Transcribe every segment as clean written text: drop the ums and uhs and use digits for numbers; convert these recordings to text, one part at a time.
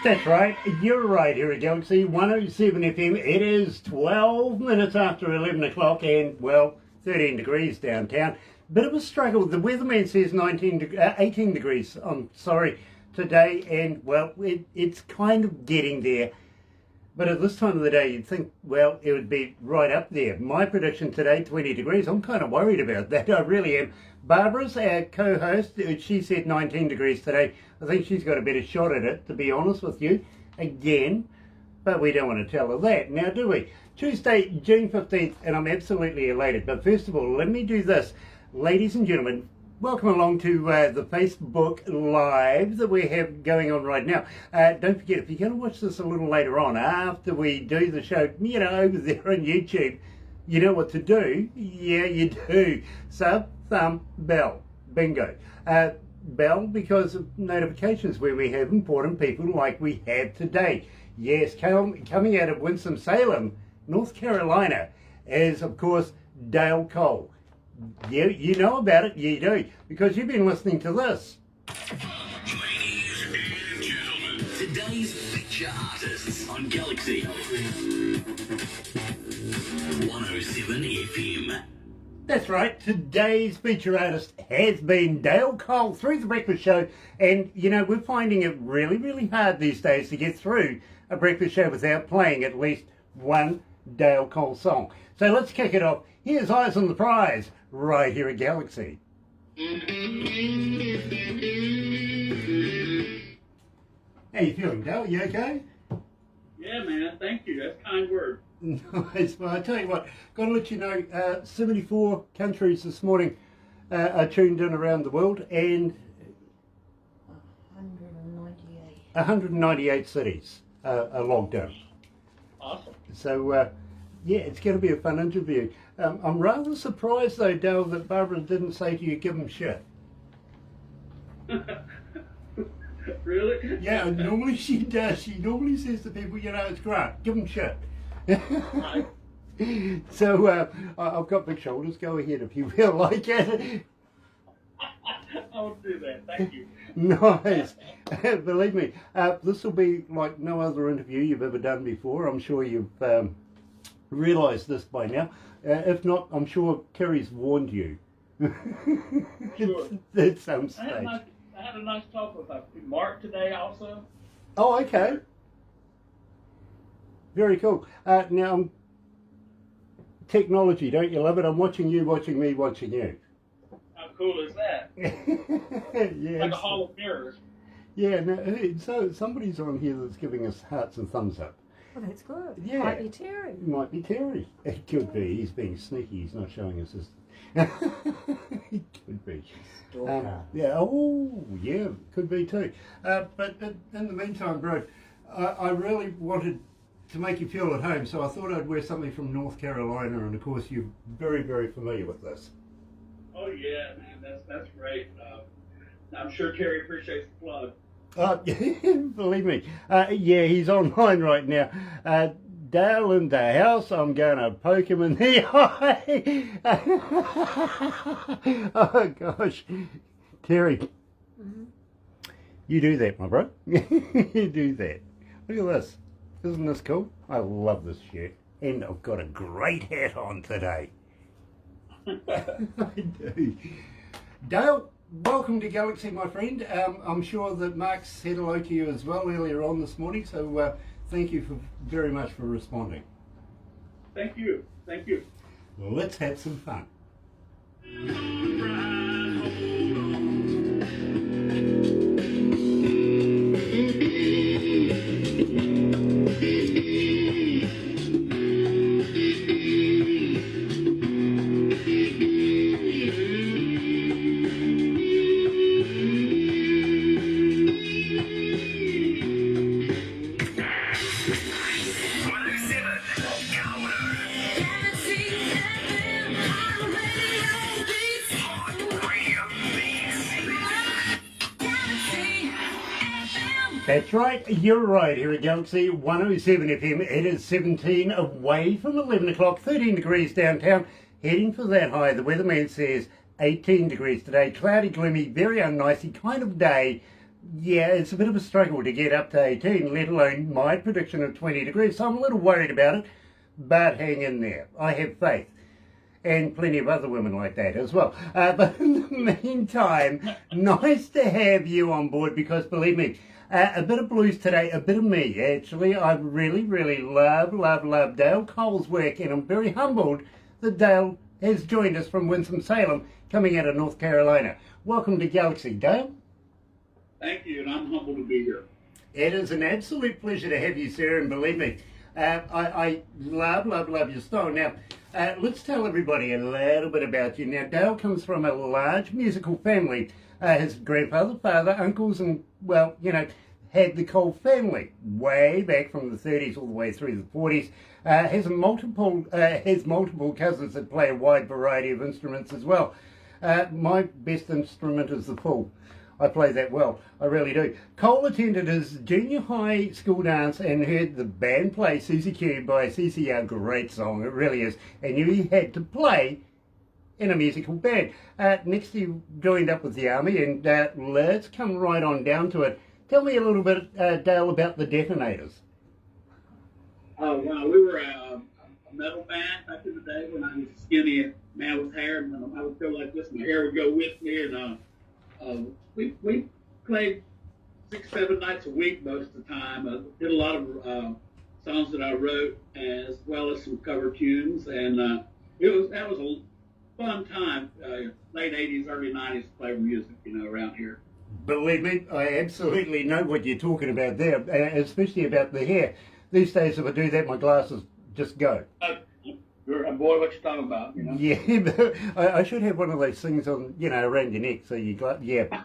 That's right, you're right here at Galaxy 107 FM. It is 12 minutes after 11 o'clock and, well, 13 degrees downtown. Bit of a struggle. The weatherman says 18 degrees, today, and, well, it's kind of getting there. But at this time of the day, you'd think, well, it would be right up there. My prediction today, 20 degrees. I'm kind of worried about that. I really am. Barbara's our co-host. She said 19 degrees today. I think she's got a better shot at it, to be honest with you, again. But we don't want to tell her that, now do we? Tuesday, June 15th, and I'm absolutely elated. But first of all, let me do this. Ladies and gentlemen, welcome along to the Facebook Live that we have going on right now. Don't forget, if you're going to watch this a little later on, after we do the show, over there on YouTube, you know what to do. Yeah, you do. Sub, thumb, bell. Bingo. Bell because of notifications when we have important people like we have today. Yes, coming out of Winston-Salem, North Carolina, is, of course, Dale Cole. You know about it, you do, because you've been listening to this. Ladies and gentlemen, today's feature artists on Galaxy 107 FM. That's right, today's feature artist has been Dale Cole through the breakfast show, and we're finding it really, really hard these days to get through a breakfast show without playing at least one Dale Cole song. So let's kick it off. Here's Eyes on the Prize, right here at Galaxy. How you feeling, Dale? You okay? Yeah, man. Thank you. That's a kind word. Nice. Well, I tell you what, got to let you know, 74 countries this morning are tuned in around the world, and 198 cities are logged in. Awesome. So, yeah, it's going to be a fun interview. I'm rather surprised, though, Dale, that Barbara didn't say to you, give them shit. Really? Yeah, normally she does. She normally says to people, it's Grant, give them shit. Right. So, I've got big shoulders. Go ahead if you feel like it. I will do that. Thank you. Nice. Believe me, this will be like no other interview you've ever done before. I'm sure you've realised this by now. If not, I'm sure Kerry's warned you. Sure. At some stage. I had a nice talk with Mark today also. Oh, okay. Very cool. Now, technology, don't you love it? I'm watching you, watching me, watching you. How cool is that? Yeah. Like a hall of mirrors. Yeah, no, so somebody's on here that's giving us hearts and thumbs up. Well, that's good. Yeah. Might be Terry. Might be Terry. It could be. He's being sneaky. He's not showing us his... It could be. Yeah, oh, yeah, could be too. But in the meantime, bro, I really wanted to make you feel at home, so I thought I'd wear something from North Carolina, and of course you're very, very familiar with this. Oh yeah, man, that's great. I'm sure Terry appreciates the plug. Believe me. Yeah, he's online right now. Dale in the house, I'm going to poke him in the eye. Oh, gosh. Terry, you do that, my bro. You do that. Look at this. Isn't this cool? I love this shirt. And I've got a great hat on today. I do. Dale, welcome to Galaxy, my friend. I'm sure that Mark said hello to you as well earlier on this morning, so thank you very much for responding. Thank you. Thank you. Let's have some fun. That's right, you're right here at Galaxy 107 FM. It is 17 away from 11 o'clock, 13 degrees downtown, heading for that high. The weatherman says 18 degrees today, cloudy, gloomy, very unnicey kind of day. Yeah, it's a bit of a struggle to get up to 18, let alone my prediction of 20 degrees, so I'm a little worried about it, but hang in there. I have faith. And plenty of other women like that as well. But in the meantime, nice to have you on board because, believe me, a bit of blues today, a bit of me, actually. I really, really love Dale Cole's work, and I'm very humbled that Dale has joined us from Winston-Salem, coming out of North Carolina. Welcome to Galaxy, Dale. Thank you, and I'm humbled to be here. It is an absolute pleasure to have you, sir, and believe me, I love your style. Now, let's tell everybody a little bit about you. Now, Dale comes from a large musical family. His grandfather, father, uncles, and, well, you know, had the Cole family way back from the 30s all the way through the 40s. Has multiple cousins that play a wide variety of instruments as well. My best instrument is the pool. I play that well, I really do. Cole attended his junior high school dance and heard the band play Susie Q by CCR, great song, it really is, and knew he had to play in a musical band. Next he joined up with the army, and let's come right on down to it. Tell me a little bit, Dale, about the Detonators. Well, we were a metal band back in the day when I was a skinny man with hair, and I would feel like this, my hair would go with me, and we played 6-7 nights a week most of the time. Did a lot of songs that I wrote, as well as some cover tunes, and that was a fun time. Late 80s, early 90s to play music, around here. Believe me, I absolutely know what you're talking about there, especially about the hair. These days, if I do that, my glasses just go. Boy, what you talking about, Yeah, but I should have one of those things on, around your neck, so you got, yeah.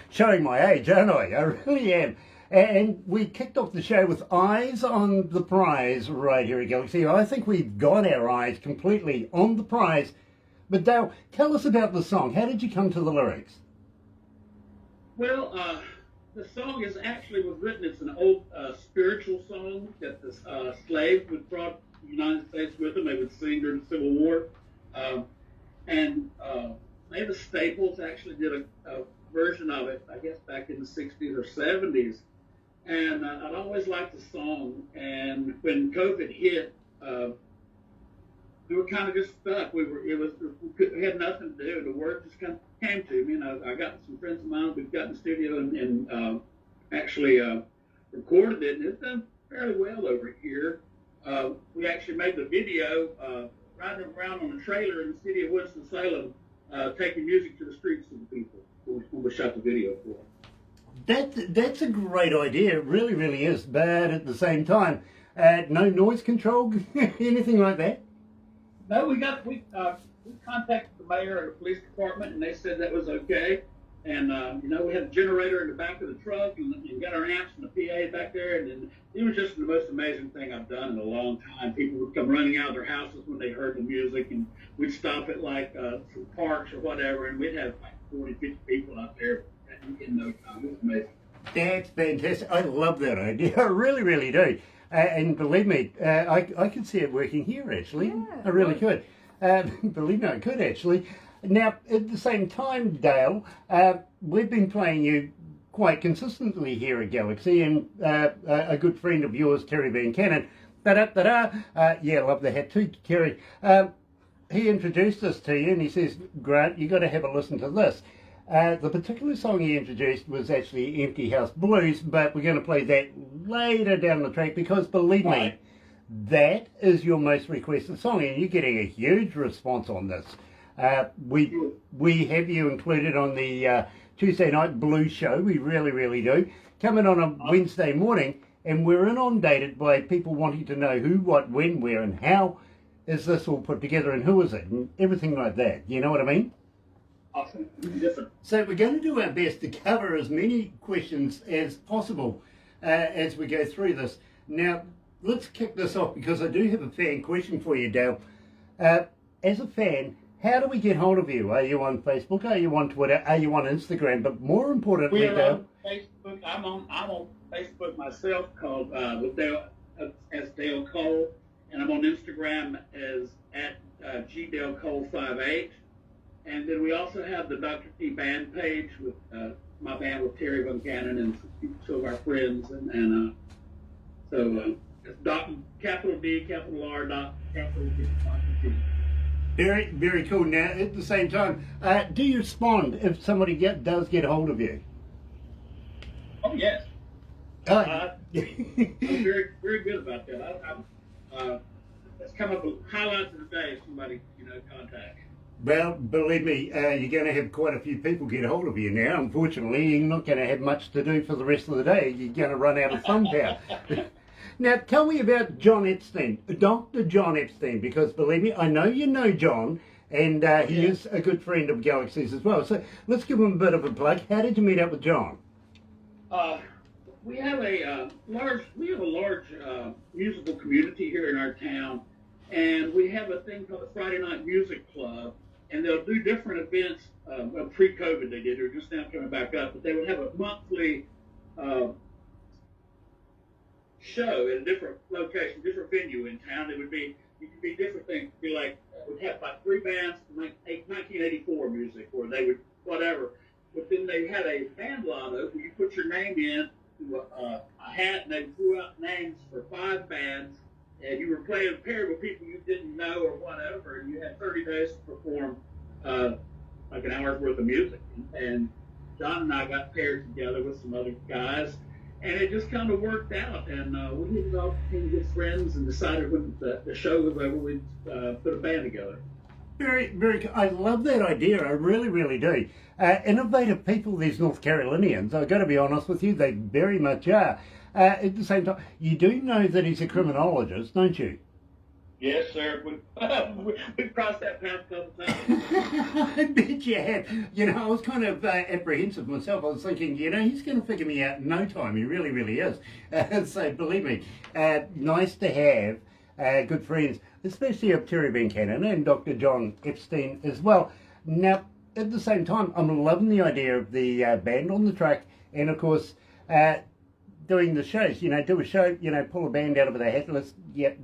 Showing my age, aren't I? I really am. And we kicked off the show with Eyes on the Prize right here at Galaxy. I think we've got our eyes completely on the prize. But Dale, tell us about the song. How did you come to the lyrics? Well, the song was written, it's an old spiritual song that the slaves would brought the United States with them. They would sing during the Civil War. And Mavis Staples actually did a version of it, I guess, back in the 60s or 70s. And I'd always liked the song. And when COVID hit, we were kind of just stuck. We had nothing to do. The work just kind of came to me. And I got some friends of mine. We've got in the studio and actually recorded it. And it's done fairly well over here. We actually made the video riding around on a trailer in the city of Winston-Salem, taking music to the streets to the people who we shot the video for. That's a great idea. It really, really is. But at the same time, no noise control, anything like that? No, we contacted the mayor and the police department, and they said that was okay. And we had a generator in the back of the truck, and got our amps and the PA back there, and it was just the most amazing thing I've done in a long time. People would come running out of their houses when they heard the music, and we'd stop at some parks or whatever, and we'd have 40, 50 people out there in no time. It was amazing. That's fantastic. I love that idea. I really, really do. And believe me, I could see it working here, actually. Yeah, I really could. Believe me, I could, actually. Now, at the same time, Dale, we've been playing you quite consistently here at Galaxy, and a good friend of yours, Terry Van Cannon, yeah, love the hat too, Terry. He introduced us to you, and he says, Grant, you got to have a listen to this. The particular song he introduced was actually Empty House Blues, but we're going to play that later down the track because, believe me, that is your most requested song, and you're getting a huge response on this. We have you included on the Tuesday night blues show. We really, really do. Coming on a Wednesday morning, and we're inundated by people wanting to know who, what, when, where, and how is this all put together, and who is it, and everything like that. You know what I mean? Awesome. Different. So we're going to do our best to cover as many questions as possible as we go through this. Now, let's kick this off because I do have a fan question for you, Dale. As a fan, how do we get hold of you? Are you on Facebook? Are you on Twitter? Are you on Instagram? But more importantly, we're Dale, on Facebook. I'm on Facebook myself, called with Dale as Dale Cole, and I'm on Instagram as at GDaleCole58. And then we also have the Dr. T band page with my band with Terry Van Cannon and two of our friends. So it's capital D, capital R, capital T, Dr. T. Very, very cool. Now, at the same time, do you respond if somebody does get hold of you? Oh, yes. I'm very, very good about that. It's come up with highlights of the day if somebody, contacts. Well, believe me, you're going to have quite a few people get hold of you now. Unfortunately, you're not going to have much to do for the rest of the day. You're going to run out of fun power. Now, tell me about John Epstein, Dr. John Epstein, because believe me, I know you know John, and he is a good friend of Galaxy's as well. So let's give him a bit of a plug. How did you meet up with John? We have a large musical community here in our town, and we have a thing called the Friday Night Music Club, and they'll do different events. Well, pre-COVID they did; they're just now coming back up. But they would have a monthly show at a different location, different venue in town. It could be different things. It'd be like we'd have like 3 bands from 1984 music, or they would whatever. But then they had a band lotto where you put your name in to a hat, and they drew out names for 5 bands, and you were playing paired with people you didn't know or whatever, and you had 30 days to perform like an hour's worth of music. And John and I got paired together with some other guys, and it just kind of worked out. And we hit it off, became good friends, and decided when the show was over, we'd put a band together. Very, very. I love that idea. I really, really do. Innovative people, these North Carolinians. I've got to be honest with you, they very much are. At the same time, you do know that he's a criminologist, don't you? Yes, sir. We've crossed that path a couple times. I bet you have. I was kind of apprehensive myself. I was thinking, he's going to figure me out in no time. He really, really is. So believe me, nice to have good friends, especially of Terry Van Cannon and Dr. John Epstein as well. Now, at the same time, I'm loving the idea of the band on the track, and of course, doing the shows. Do a show, pull a band out of the hat.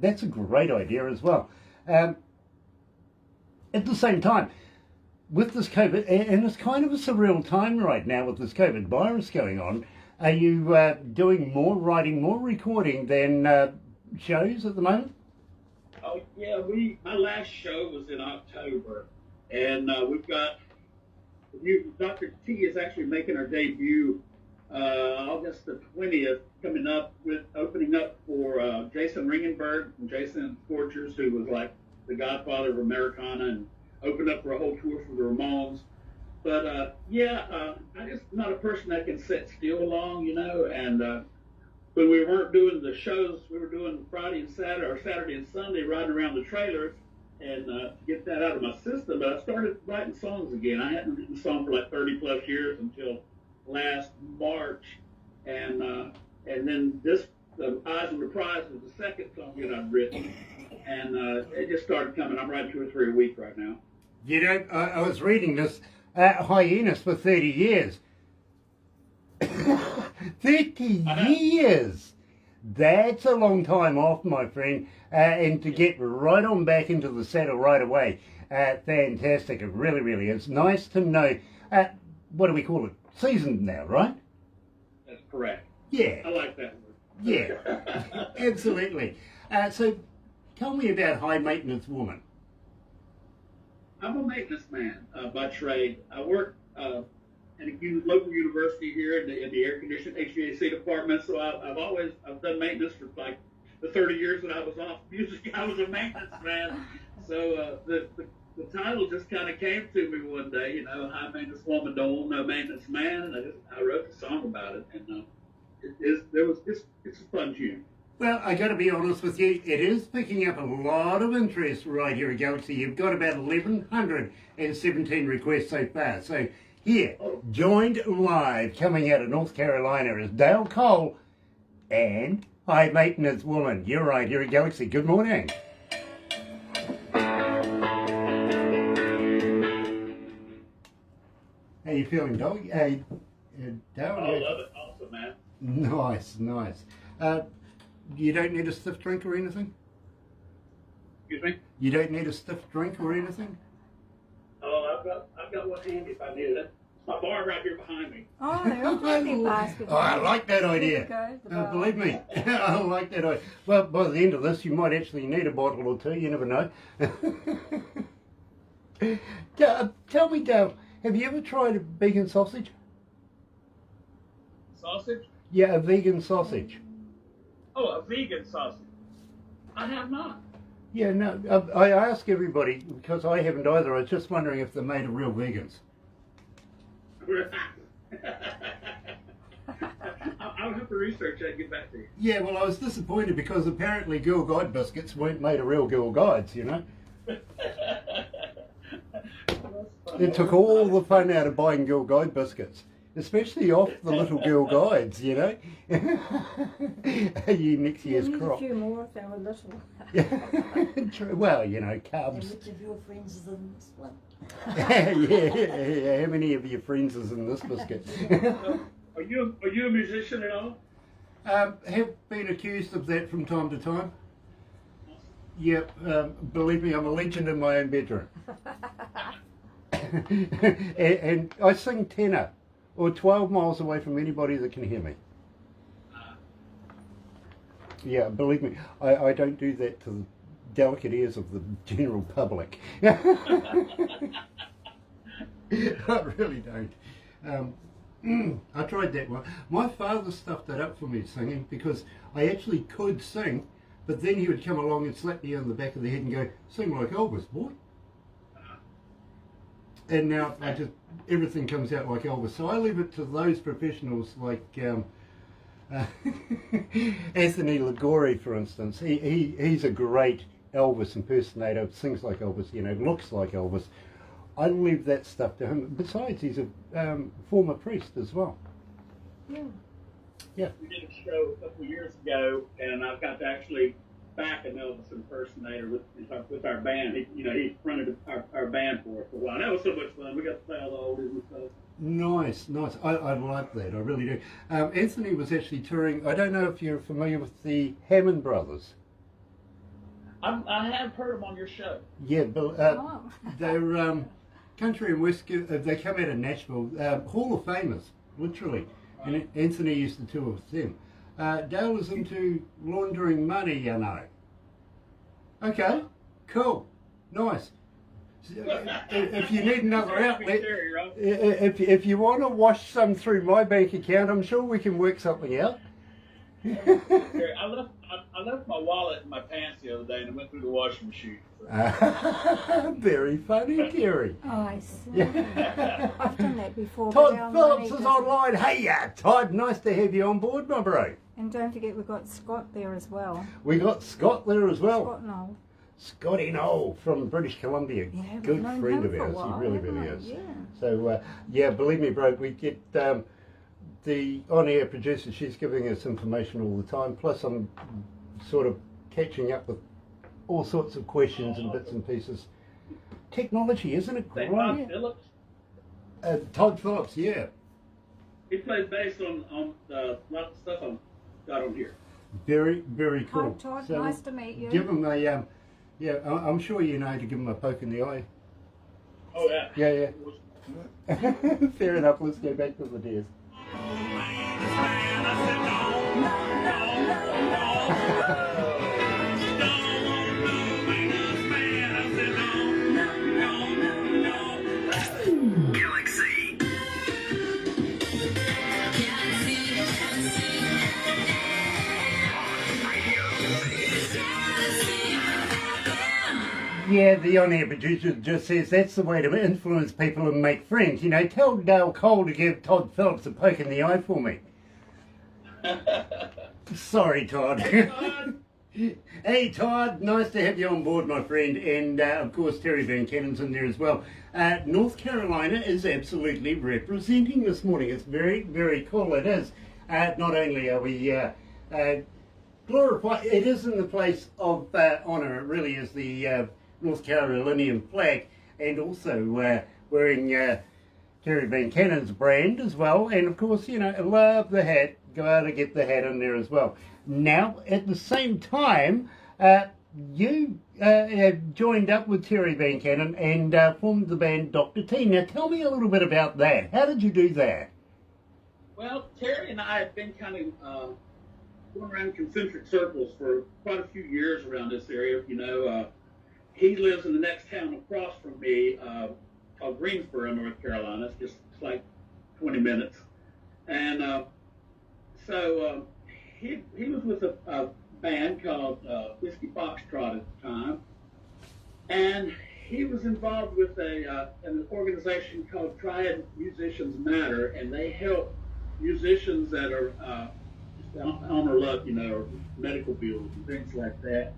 That's a great idea as well. At the same time, with this COVID, and it's kind of a surreal time right now with this COVID virus going on, are you doing more writing, more recording than shows at the moment? Oh yeah, my last show was in October, and we've got Dr. T is actually making our debut August the 20th, coming up with opening up for Jason Ringenberg from Jason Scorchers, who was like the godfather of Americana, and opened up for a whole tour for the Ramones. But I'm just not a person that can sit still long, and when we weren't doing the shows, we were doing Friday and Saturday, or Saturday and Sunday, riding around the trailers, and to get that out of my system. But I started writing songs again. I hadn't written a song for like 30 plus years until last March, and then the Eyes on the Prize was the second song that I've written, and it just started coming. I'm writing 2 or 3 a week right now. I was reading this hiatus for 30 years. 30 years! That's a long time off, my friend, and to get right on back into the saddle right away, fantastic. It really, really is. Nice to know, what do we call it? Seasoned now, right? That's correct. Yeah. I like that word. Yeah, absolutely. So tell me about High Maintenance Woman. I'm a maintenance man by trade. I work at a local university here in the air conditioned HVAC department. So I've done maintenance for like the 30 years that I was off music. I was a maintenance man. So the title just kind of came to me one day. High maintenance woman don't want no maintenance man, and I wrote a song about it, and it's a fun tune. Well, I got to be honest with you, it is picking up a lot of interest right here at Galaxy. You've got about 1,117 requests so far. So here, joined live, coming out of North Carolina, is Dale Cole and High Maintenance Woman. You're right here at Galaxy. Good morning. How you feeling, dog? Dale? I love it. Awesome, man. Nice, nice. You don't need a stiff drink or anything? Excuse me? You don't need a stiff drink or anything? Oh, I've got one handy if I need it. It's my bar right here behind me. Oh, there are plenty of baskets. Oh, I like that idea. Okay, the bar. Believe me, I like that idea. Well, by the end of this, you might actually need a bottle or two. You never know. Tell me, Dale, have you ever tried a vegan sausage? Sausage? Yeah, a vegan sausage. Oh, a vegan sausage. I have not. Yeah, no, I ask everybody because I haven't either. I was just wondering if they're made of real vegans. I'll have to research that and get back to you. Yeah, well, I was disappointed because apparently Girl Guide biscuits weren't made of real Girl Guides, you know. It took all the fun out of buying Girl Guide biscuits, especially off the little Girl Guides, you know. You next year's You need crop. a few more if they were little. True. Well, you know, And carbs. which of your friends is in this one? Yeah. How many of your friends is in this biscuit? Are you a musician at all? Have been accused of that from time to time. Yep, believe me, I'm a legend in my own bedroom. and I sing tenor, or 12 miles away from anybody that can hear me. Yeah, believe me, I don't do that to the delicate ears of the general public. I really don't. I tried that one. My father stuffed that up for me singing because I actually could sing, but then he would come along and slap me on the back of the head and go, "Sing like Elvis, boy." And now everything comes out like Elvis. So I leave it to those professionals like Anthony Ligori, for instance. He's a great Elvis impersonator, sings like Elvis, you know, looks like Elvis. I leave that stuff to him. Besides, he's a former priest as well. Yeah. Yeah. We did a show a couple of years ago, and I've got to actually back an Elvis impersonator with our band. He fronted our band for us for a while. That was so much fun. We got to play all the oldies and stuff. Nice. I like that. I really do. Anthony was actually touring. I don't know if you're familiar with the Hammond Brothers. I have heard them on your show. Yeah, but Oh. they're country and western. They come out of Nashville, Hall of Famers, literally. And Anthony used to tour with them. Dale is into laundering money, you know. Okay, cool, nice. If you need another outlet, if you want to wash some through my bank account, I'm sure we can work something out. I left my wallet in my pants the other day and I went through the washing machine. Very funny, Terry. Oh, I see. Yeah. I've done that before. Todd but our Phillips money is doesn't- online. Hey, Todd, nice to have you on board, my bro. And don't forget we've got Scott there as well. We got Scott there as well. Scott Knoll. Scotty Knoll from British Columbia. Yeah, we've Good known friend him of for a ours. while, He really, haven't really we? is. Yeah. So, yeah, believe me, bro, we get the on-air producer, she's giving us information all the time. Plus, I'm sort of catching up with all sorts of questions and bits and pieces. Technology, isn't it great? Todd Phillips. Todd Phillips, yeah. He plays bass on a lot of stuff I've got on here. Very, very cool. Hi, Todd. So Nice to meet you. give him a, yeah, I'm sure you know to give him a poke in the eye. Oh yeah. Yeah. Fair enough, let's go back to the desk. Galaxy. Yeah, the on-air producer just says that's the way to influence people and make friends. You know, tell Dale Cole to give Todd Phillips a poke in the eye for me. Sorry, Todd. Hey, Todd, nice to have you on board, my friend. And, of course, Terry Van Cannon's in there as well. North Carolina is absolutely representing this morning. It's very, very cool. It is. Not only are we glorified, it is in the place of honour. It really is the North Carolinian flag. And also wearing Terry Van Cannon's brand as well. And, of course, you know, I love the hat. Go out and get the hat in there as well. Now, at the same time, you have joined up with Terry Van Cannon and formed the band Dr. T. Now tell me a little bit about that. How did you do that? Well, Terry and I have been kind of going around concentric circles for quite a few years around this area. You know, he lives in the next town across from me, called Greensboro, North Carolina. It's just like 20 minutes. And so he was with a band called Whiskey Foxtrot at the time. And he was involved with an organization called Triad Musicians Matter, and they help musicians that are on their luck, you know, or medical bills and things like that.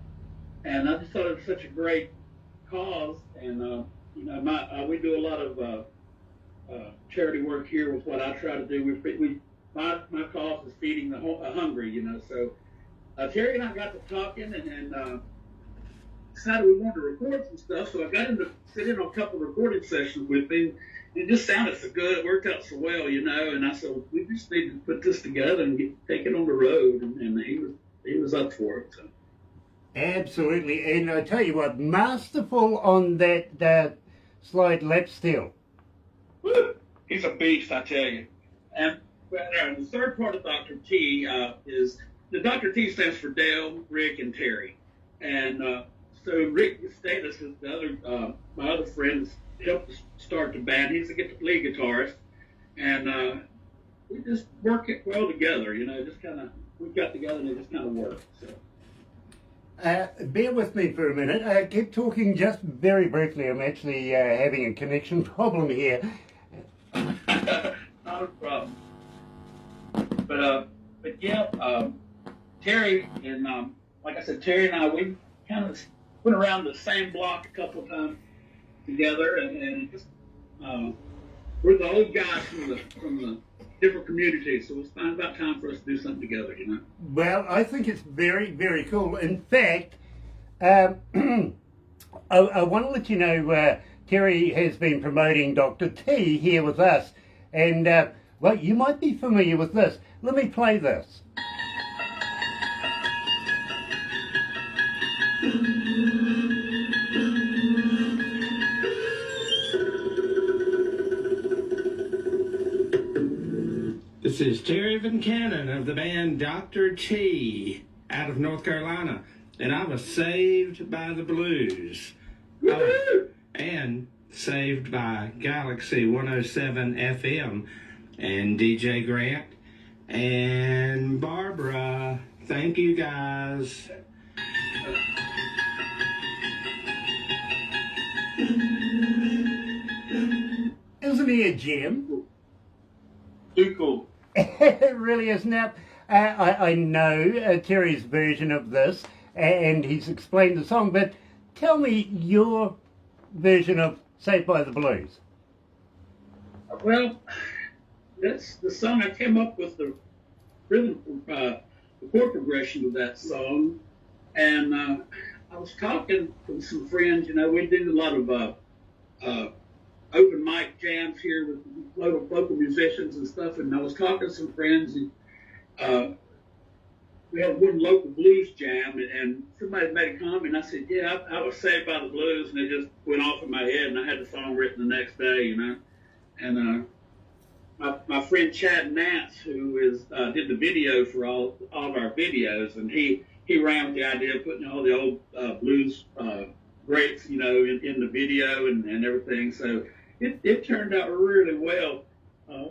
And I just thought it was such a great cause. And, you know, we do a lot of charity work here with what I try to do. My cause is feeding the hungry, you know. So Terry and I got to talking and decided we wanted to record some stuff. So I got him to sit in on a couple of recording sessions with me. It just sounded so good. It worked out so well, you know. And I said, we just need to put this together and take it on the road. And he was up for it. So. Absolutely. And I tell you what, masterful on that slide lap steel. Woo! He's a beast, I tell you. And the third part of Dr. T is the Dr. T stands for Dale, Rick, and Terry. And so Rick Status is the other, my other friends helped start the band. He's the lead guitarist. And we just work it well together, you know, just kind of, we got together and it just kind of worked. So. Bear with me for a minute. Keep talking just very briefly. I'm actually having a connection problem here. Not a problem. But yeah, Terry and like I said, Terry and I, we kind of went around the same block a couple of times together, and just we're the old guys from the different communities, so it's about time for us to do something together, you know. Well, I think it's very, very cool. In fact, I want to let you know Terry has been promoting Dr. T here with us, and well, you might be familiar with this. Let me play this. This is Terry Van Cannon of the band Dr. T out of North Carolina, and I was saved by the blues. And saved by galaxy107fm and DJ Grant and Barbara. Thank you guys. Isn't he a gem? Too cool. It really is. Now, I know Terry's version of this, and he's explained the song, but tell me your version of Saved by the Blues. Well, that's the song I came up with, the rhythm, the chord progression of that song, and I was talking with some friends. You know, we did a lot of open mic jams here with local musicians and stuff, and I was talking to some friends, and we had one local blues jam, and somebody made a comment, and I said, yeah, I was saved by the blues, and it just went off in my head, and I had the song written the next day, you know. And my friend Chad Nance, who did the video for all of our videos, and he ran with the idea of putting all the old blues greats, you know, in the video and everything, so it turned out really well.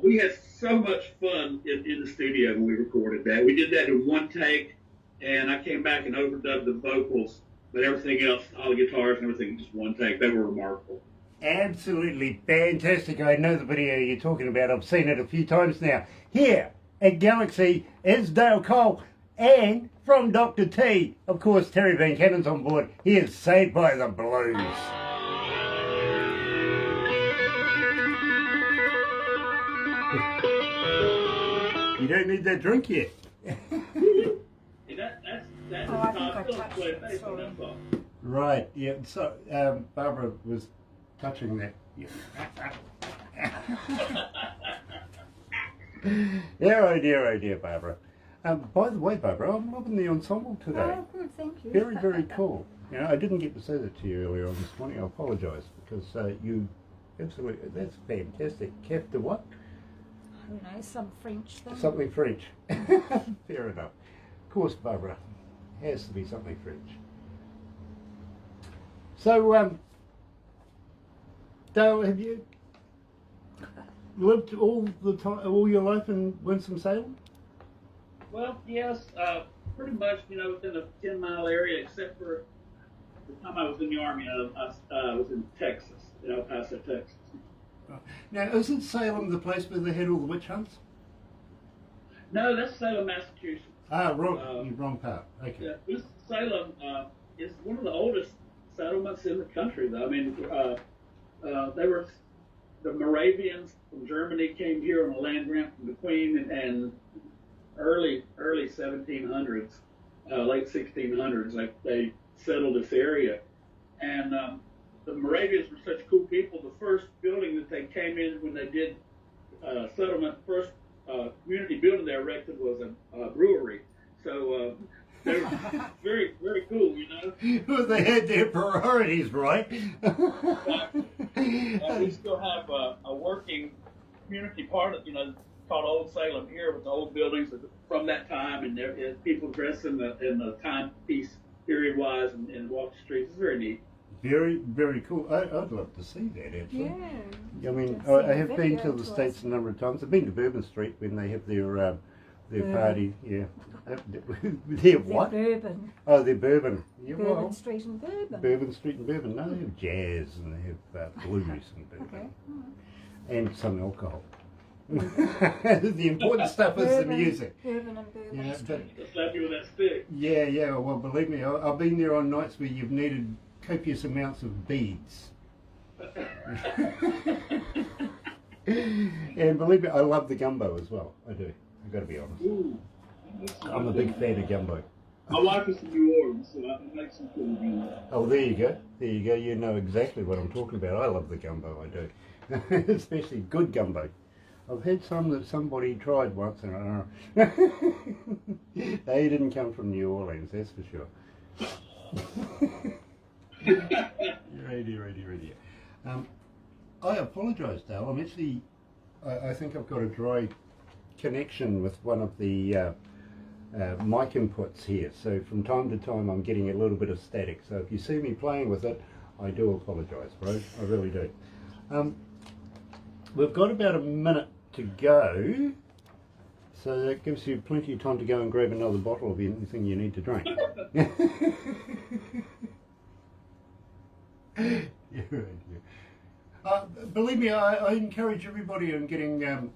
We had so much fun in the studio when we recorded that. We did that in one take, and I came back and overdubbed the vocals, but everything else, all the guitars and everything, just one take. They were remarkable. Absolutely fantastic. I know the video you're talking about. I've seen it a few times now. Here at Galaxy is Dale Cole, and from Dr. T, of course, Terry Van Cannon's on board. He is Saved by the Blues. You don't need that drink yet. That's Oh, I think I touched it, sorry. Right, yeah. So Barbara was touching that. Yeah. Oh dear, Barbara. By the way, Barbara, I'm loving the ensemble today. Oh, good, thank you. Very, very cool. You know, I didn't get to say that to you earlier on this morning. I apologise because you absolutely, that's fantastic. Cap de what? Who knows, some French thing. Something French. Fair enough. Of course, Barbara, has to be something French. So, Dale, have you lived all the time, all your life in Winston-Salem? Well, yes, pretty much, you know, within a 10-mile area, except for the time I was in the Army. I was in Texas, in El Paso, Texas. Now, isn't Salem the place where they had all the witch hunts? No, that's Salem, Massachusetts. Ah, wrong, wrong part. Okay. Yeah, this Salem is one of the oldest settlements in the country, though. I mean, they were, the Moravians from Germany came here on a land grant from the Queen and early 1700s, late 1600s, like they settled this area. And the Moravians were such cool people. The first building that they came in when they did settlement, first community building they erected was a brewery. So they were very, very cool, you know. Well, they had their priorities, right? And we still have a working community part of, you know, called Old Salem here with the old buildings from that time, and there people dressed in the timepiece period wise and walk the streets. It's very neat. Very, very cool. I'd love to see that, actually. Yeah. I mean, I've seen I a have been video to the to States us. a number of times. I've been to Bourbon Street when they have their party. Yeah. Their what? Bourbon. Oh, their Bourbon. Yeah, Bourbon well, Street and Bourbon. Bourbon Street and Bourbon. No, they have jazz and they have blues and bourbon. Okay. And some alcohol. The important stuff is the Bourbon, music. Bourbon and Bourbon Yeah, but Street. Just slap you with that stick. yeah. Well, believe me, I've been there on nights where you've needed copious amounts of beads. And believe me, I love the gumbo as well. I do. I've got to be honest. Ooh. I'm a big fan of gumbo. My wife is from New Orleans, so I can make some cool gumbo. Oh, there you go. There you go. You know exactly what I'm talking about. I love the gumbo. I do. Especially good gumbo. I've had some that somebody tried once and I don't know. They didn't come from New Orleans, that's for sure. Radio. I apologise, Dale. I'm actually, I think I've got a dry connection with one of the mic inputs here. So from time to time I'm getting a little bit of static. So if you see me playing with it, I do apologise, bro. I really do. We've got about a minute to go. So that gives you plenty of time to go and grab another bottle of anything you need to drink. Believe me, I encourage everybody in getting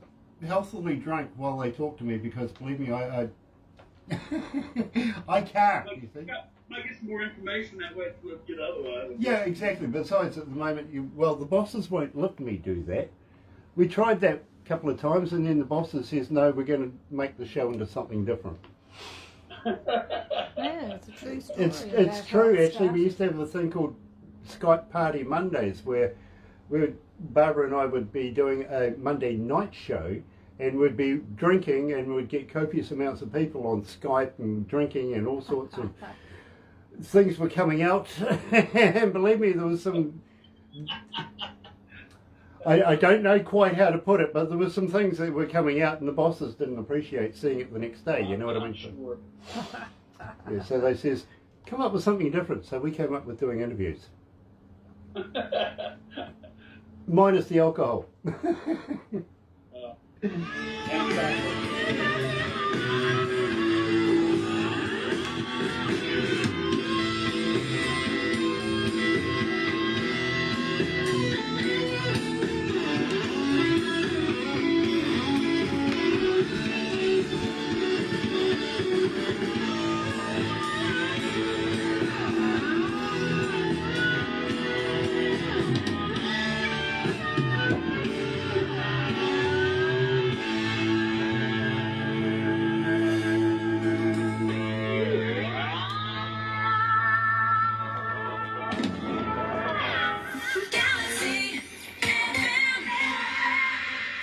healthily drunk while they talk to me because, believe me, I can't. You see? Might get some more information that way to get otherwise. Yeah, exactly. Besides, at the moment, the bosses won't let me do that. We tried that a couple of times, and then the bosses says, no, we're going to make the show into something different. Yeah, it's a true story. It's about true, how it actually. We started. used to have a thing called Skype Party Mondays where Barbara and I would be doing a Monday night show and we'd be drinking and we'd get copious amounts of people on Skype and drinking and all sorts of things were coming out. And believe me, there was some... I don't know quite how to put it, but there were some things that were coming out and the bosses didn't appreciate seeing it the next day, you know what I mean? Sure. Yeah, so they says, come up with something different. So we came up with doing interviews. Minus the alcohol.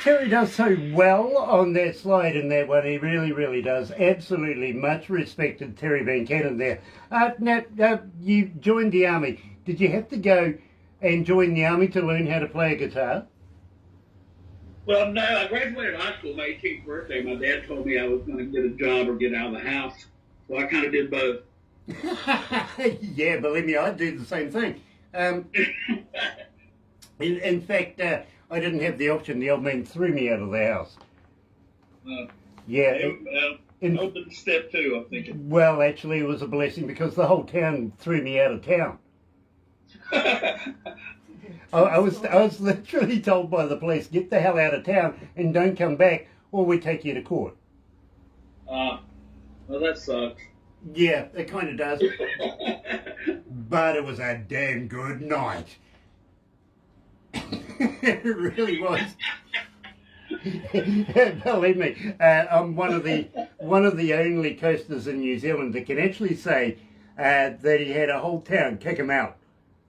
Terry does so well on that slide in that one. He really, really does. Absolutely much respected Terry Van Cannon there. Now, you joined the army. Did you have to go and join the army to learn how to play a guitar? Well, no, I graduated high school my 18th birthday. My dad told me I was going to get a job or get out of the house. So I kind of did both. Yeah, believe me, I'd do the same thing. In fact, I didn't have the option. The old man threw me out of the house. Yeah. Open step two, I'm thinking. Well, actually, it was a blessing because the whole town threw me out of town. I was literally told by the police, get the hell out of town and don't come back or we take you to court. Well, that sucks. Yeah, it kind of does. But it was a damn good night. It really was. Believe me, I'm one of the only coasters in New Zealand that can actually say that he had a whole town kick him out.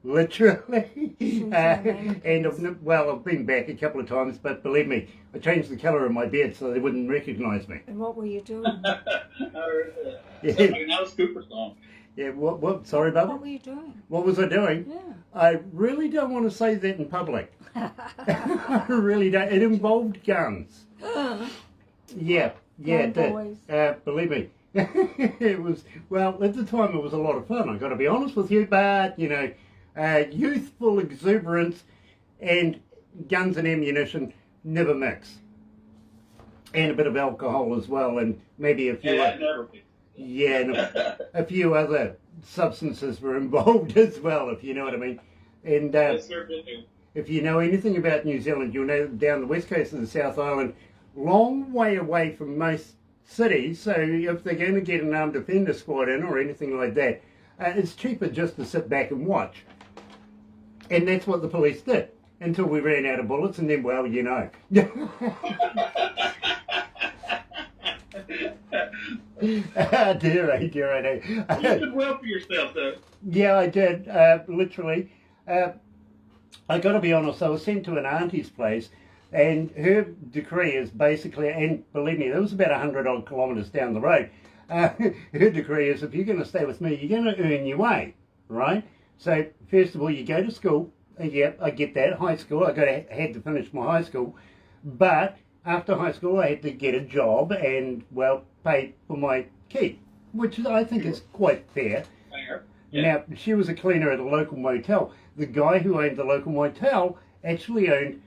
Literally. And I've been back a couple of times, but believe me, I changed the colour of my beard so they wouldn't recognise me. And what were you doing? Something else, Cooper song. Yeah, what? Sorry, Bubba? What were you doing? What was I doing? Yeah. I really don't want to say that in public. I really don't. It involved guns. Yeah, it did. Boys. Believe me. It was, well, at the time it was a lot of fun, I've got to be honest with you, but, you know, youthful exuberance and guns and ammunition never mix. And a bit of alcohol as well, and maybe a few and a few other substances were involved as well, if you know what I mean. And if you know anything about New Zealand, you'll know down the west coast of the South Island, long way away from most cities, so if they're going to get an armed defender squad in or anything like that, it's cheaper just to sit back and watch. And that's what the police did, until we ran out of bullets, and then, well, you know. Dear, I know. You did well for yourself, though. Yeah, I did, literally. I got to be honest, I was sent to an auntie's place, and her decree is basically, and believe me, it was about 100 odd kilometres down the road. Her decree is, if you're going to stay with me, you're going to earn your way, right? So, first of all, you go to school. Yep, I get that. High school, had to finish my high school. But after high school, I had to get a job and, well, pay for my keep, which I think is quite fair. Yeah. Now, she was a cleaner at a local motel. The guy who owned the local motel actually owned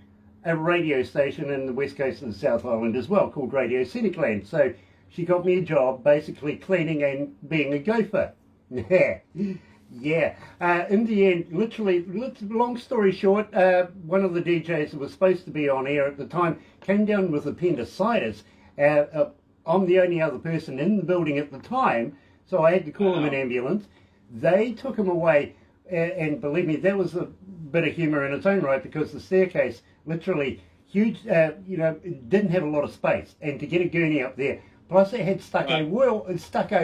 a radio station in the west coast of the South Island as well, called Radio Cityland. So she got me a job basically cleaning and being a gopher. Yeah. In the end, literally, long story short, one of the DJs that was supposed to be on air at the time came down with appendicitis. I'm the only other person in the building at the time, so I had to call him an ambulance. They took him away, and believe me, that was a bit of humour in its own right, because the staircase, literally huge, it didn't have a lot of space, and to get a gurney up there, plus it had stucco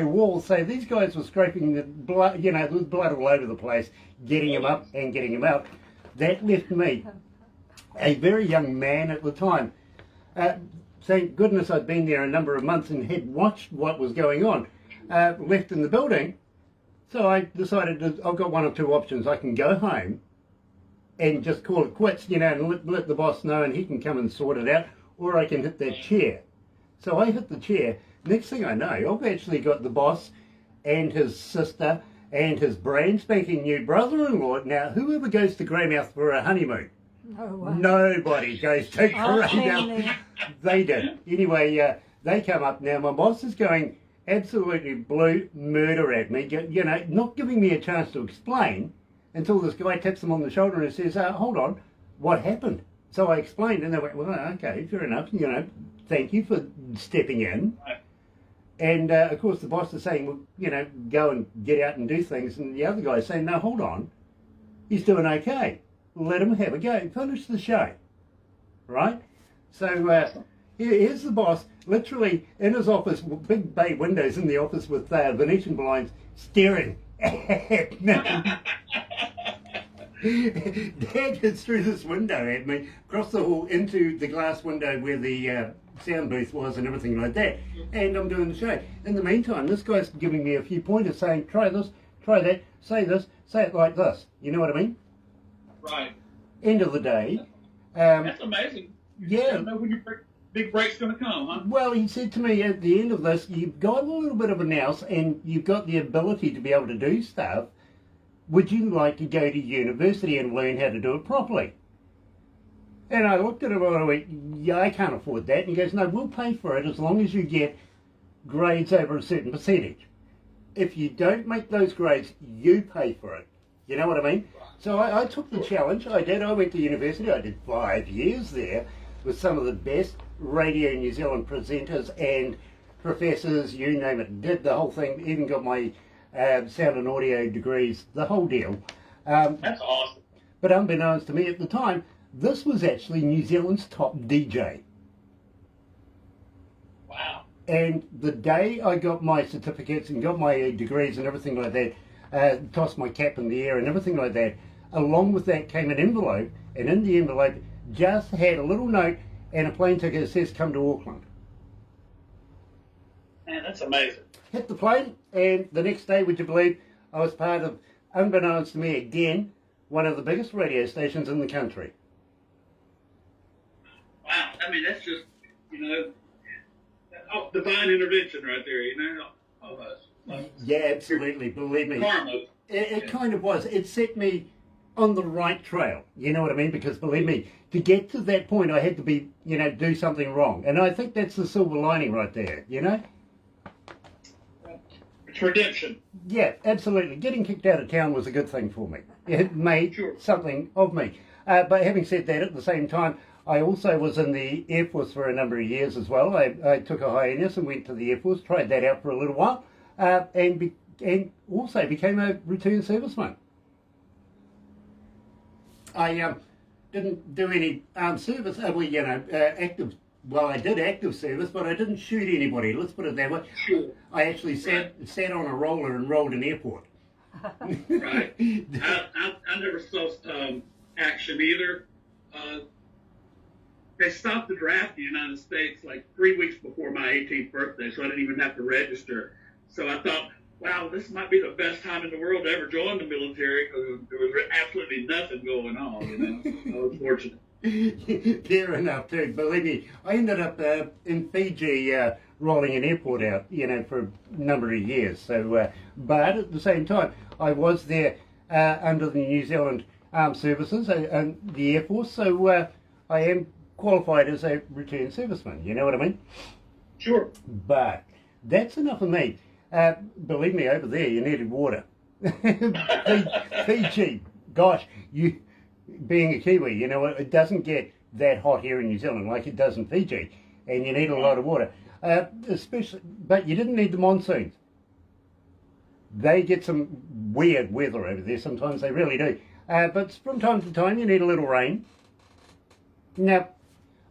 wall, so these guys were scraping the blood, there was blood all over the place, getting him up and getting him out. That left me, a very young man at the time, thank goodness I'd been there a number of months and had watched what was going on, left in the building. So I decided I've got one or two options. I can go home and just call it quits, and let the boss know and he can come and sort it out, or I can hit that chair. So I hit the chair. Next thing I know, I've actually got the boss and his sister and his brand spanking new brother-in-law. Now, whoever goes to Greymouth for a honeymoon? Oh, wow. Nobody goes to Greymouth. They did. Anyway, they come up. Now, my boss is going absolutely blue murder at me, not giving me a chance to explain until this guy taps him on the shoulder and says, hold on, what happened? So I explained, and they went, well, okay, fair enough, thank you for stepping in. And, of course, the boss is saying, well, go and get out and do things, and the other guy's saying, no, hold on, he's doing okay. Let him have a go, finish the show, right? So, here's the boss, literally in his office, with big bay windows in the office with Venetian blinds, staring at me. Dad gets through this window at me, across the hall into the glass window where the sound booth was and everything like that. And I'm doing the show. In the meantime, this guy's giving me a few pointers saying, try this, try that, say it like this. You know what I mean? Right. End of the day. That's amazing. You Yeah. don't know when your big break's going to come, huh? Well, he said to me at the end of this, you've got a little bit of a nous and you've got the ability to be able to do stuff. Would you like to go to university and learn how to do it properly? And I looked at him and I went, yeah, I can't afford that. And he goes, no, we'll pay for it as long as you get grades over a certain percentage. If you don't make those grades, you pay for it. You know what I mean? So I took the challenge. I did. I went to university. I did 5 years there with some of the best Radio New Zealand presenters and professors, you name it. Did the whole thing, even got my sound and audio degrees, the whole deal. That's awesome. But unbeknownst to me at the time, this was actually New Zealand's top DJ. Wow. And the day I got my certificates and got my degrees and everything like that, tossed my cap in the air and everything like that, along with that came an envelope, and in the envelope just had a little note and a plane ticket that says come to Auckland. Man, that's amazing. Hit the plane, and the next day, would you believe, I was part of, unbeknownst to me again, one of the biggest radio stations in the country. Wow. I mean, that's just, divine intervention right there, almost. Yeah, absolutely, believe me. Karma. It kind of was. It set me on the right trail, you know what I mean? Because believe me, to get to that point, I had to be, do something wrong. And I think that's the silver lining right there, It's redemption. Yeah, absolutely. Getting kicked out of town was a good thing for me. It made something of me. But having said that, at the same time, I also was in the Air Force for a number of years as well. I took a hiatus and went to the Air Force, tried that out for a little while, and also became a return serviceman. I didn't do any armed service, active. Well, I did active service, but I didn't shoot anybody. Let's put it that way. Sure. I actually sat on a roller and rolled an airport. Right. I never saw action either. They stopped the draft in the United States like 3 weeks before my 18th birthday, so I didn't even have to register. So I thought, wow, this might be the best time in the world to ever join the military because there was absolutely nothing going on. I was fortunate. Fair enough, too. Believe me, I ended up in Fiji rolling an airport out, for a number of years. So, but at the same time, I was there under the New Zealand Armed Services and the Air Force. So I am qualified as a return serviceman. You know what I mean? Sure. But that's enough of me. Believe me, over there you needed water. Fiji, gosh, you being a Kiwi, it doesn't get that hot here in New Zealand like it does in Fiji, and you need a lot of water. Especially, but you didn't need the monsoons. They get some weird weather over there. Sometimes they really do. But from time to time you need a little rain. Now,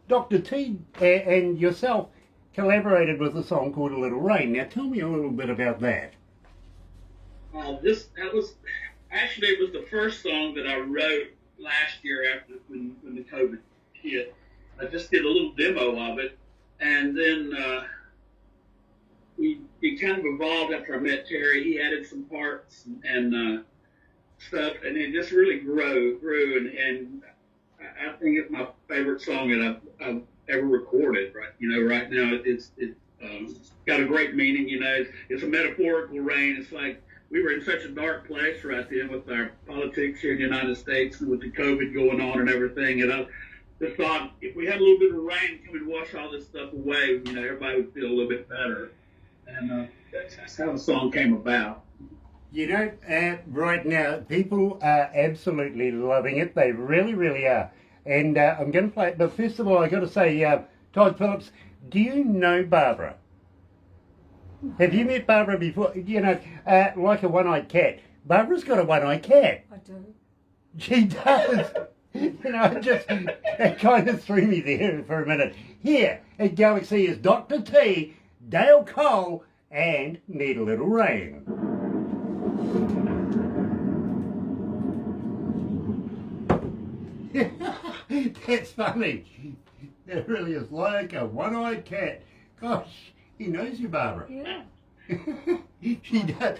Dr. T and yourself collaborated with a song called A Little Rain. Now, tell me a little bit about that. It was the first song that I wrote last year after when the COVID hit. I just did a little demo of it, and then it kind of evolved after I met Terry. He added some parts and stuff, and it just really grew, and I think it's my favorite song that I've ever recorded. Right now it's got a great meaning. It's a metaphorical rain. It's like we were in such a dark place right then with our politics here in the United States and with the COVID going on and everything. And I just thought if we had a little bit of rain come and wash all this stuff away, everybody would feel a little bit better. And that's how the song came about. Right now, people are absolutely loving it. They really, really are. And I'm going to play it. But first of all, I got to say, Todd Phillips, do you know Barbara? Have you met Barbara before? Like a one-eyed cat. Barbara's got a one-eyed cat. I do. She does. It kind of threw me there for a minute. Here at Galaxy is Dr. T, Dale Cole, and Need a Little Rain. That's funny. That really is like a one-eyed cat. Gosh, he knows you, Barbara. Yeah. She does.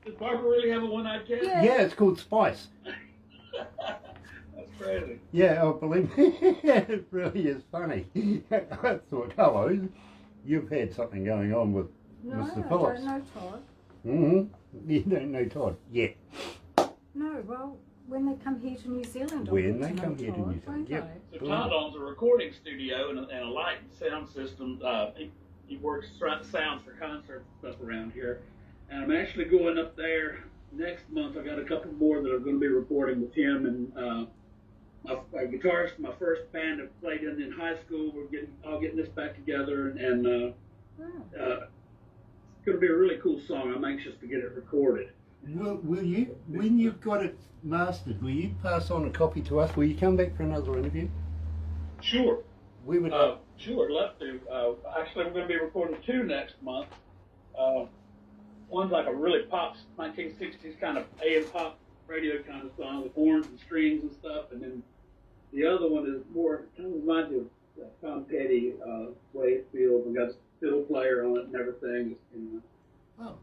Does Barbara really have a one-eyed cat? Yeah. Yeah, it's called Spice. That's crazy. Yeah, oh, believe me, it really is funny. I thought, hello, you've had something going on with No, Mr. I Phillips. don't know Todd. Mm-hmm. You don't know Todd yet. No, well, when they come here to New Zealand, I'll When get they to come know here to Todd, New Zealand, won't yep. I? So Todd owns a recording studio and a light and sound system. He works sounds for concerts and stuff around here. And I'm actually going up there next month. I got a couple more that are going to be recording with him. And my guitarist, my first band that played in high school, we're getting this back together. And it's going to be a really cool song. I'm anxious to get it recorded. Will you, when you've got it mastered, will you pass on a copy to us? Will you come back for another interview? Sure. We would. Sure, I'd love to. Actually, we're going to be recording 2 next month. One's like a really pop 1960s kind of AM pop radio kind of song with horns and strings and stuff, and then the other one is more kind of reminds you of Tom Petty way it feels. We got a fiddle player on it and everything.